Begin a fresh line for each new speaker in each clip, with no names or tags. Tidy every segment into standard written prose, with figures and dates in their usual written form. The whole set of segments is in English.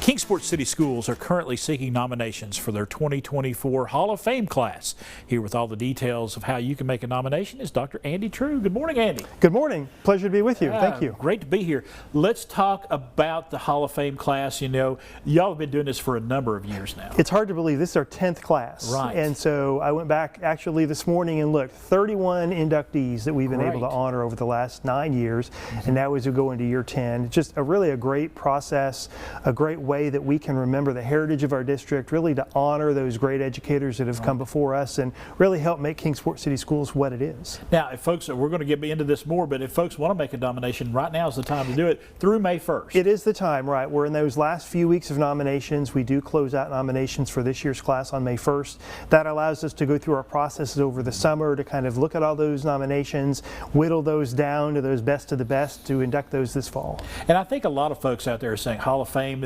Kingsport City Schools are currently seeking nominations for their 2024 Hall of Fame class. Here with all the details of how you can make a nomination is Dr. Andy True. Good morning, Andy.
Good morning. Pleasure to be with you. Thank you.
Great to be here. Let's talk about the Hall of Fame class. You know, y'all have been doing this for a number of years now.
It's hard to believe this is our 10th class.
Right.
And so I went back actually this morning and looked, 31 inductees that we've been able to honor over the last 9 years. And now as we go into year 10, it's just really a great process, a great way that we can remember the heritage of our district, really to honor those great educators that have come before us and really help make Kingsport City Schools what it is.
Now, if folks, we're going to get into this more, but if folks want to make a nomination, right now is the time to do it through May 1st.
It is the time, right. We're in those last few weeks of nominations. We do close out nominations for this year's class on May 1st. That allows us to go through our processes over the summer to kind of look at all those nominations, whittle those down to those best of the best to induct those this fall.
And I think a lot of folks out there are saying Hall of Fame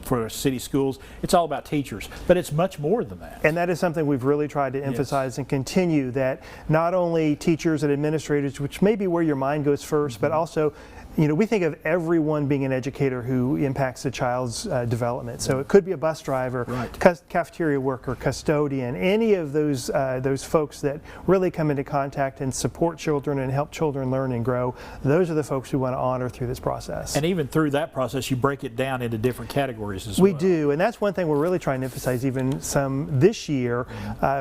for city schools, it's all about teachers, but it's much more than that.
And that is something we've really tried to emphasize and continue, that not only teachers and administrators, which may be where your mind goes first, but also, you know, we think of everyone being an educator who impacts a child's development. So it could be a bus driver, cafeteria worker, custodian, any of those folks that really come into contact and support children and help children learn and grow. Those are the folks we want to honor through this process.
And even through that process, you break it down into different categories as well.
We do, and that's one thing we're really trying to emphasize even some this year.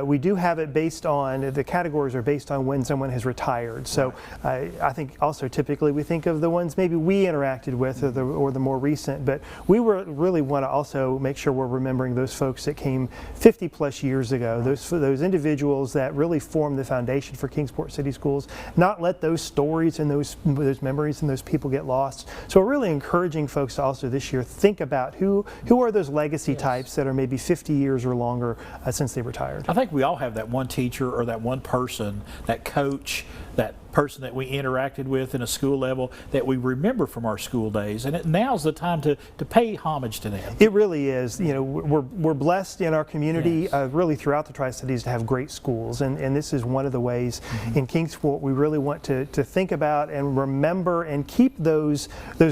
We do have it based on, the categories are based on when someone has retired. So I think also typically we think of the ones maybe we interacted with or the more recent, but we really want to also make sure we're remembering those folks that came 50 plus years ago, those individuals that really formed the foundation for Kingsport City Schools, not let those stories and those memories and those people get lost. So we're really encouraging folks to also this year think about who are those legacy types that are maybe 50 years or longer since they retired.
I think we all have that one teacher or that one person, that coach, that person that we interacted with in a school level that we remember from our school days, and now's the time to pay homage to them.
It really is. You know, we're blessed in our community, really throughout the Tri-Cities, to have great schools, and this is one of the ways in Kingsport we really want to think about and remember and keep those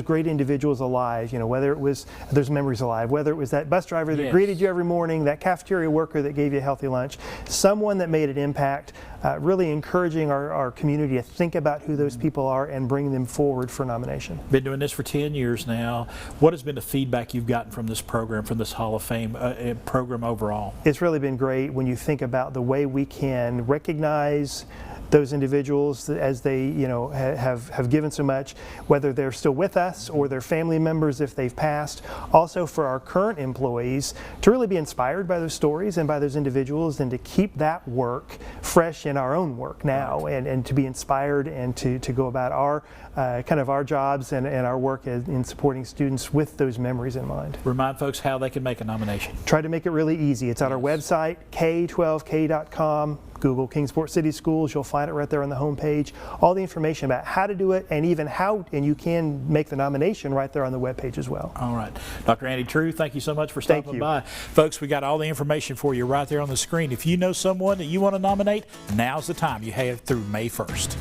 great individuals alive. You know, whether it was those memories alive, whether it was that bus driver that greeted you every morning, that cafeteria worker that gave you a healthy lunch, someone that made an impact. Really encouraging our community to think about who those people are and bring them forward for nomination.
Been doing this for 10 years now. What has been the feedback you've gotten from this program, from this Hall of Fame program overall?
It's really been great when you think about the way we can recognize those individuals as they, you know, have given so much, whether they're still with us or their family members if they've passed. Also for our current employees to really be inspired by those stories and by those individuals, and to keep that work fresh in our own work now, and to be inspired and to go about our kind of our jobs and our work in supporting students with those memories in mind.
Remind folks how they can make a nomination.
Try to make it really easy. It's on our website, k12k.com. Google Kingsport City Schools, you'll find it right there on the home page. All the information about how to do it, and even how, and you can make the nomination right there on the web page as well.
All right. Dr. Andy True, thank you so much for stopping by. Folks, we got all the information for you right there on the screen. If you know someone that you want to nominate, now's the time. You have through May 1st.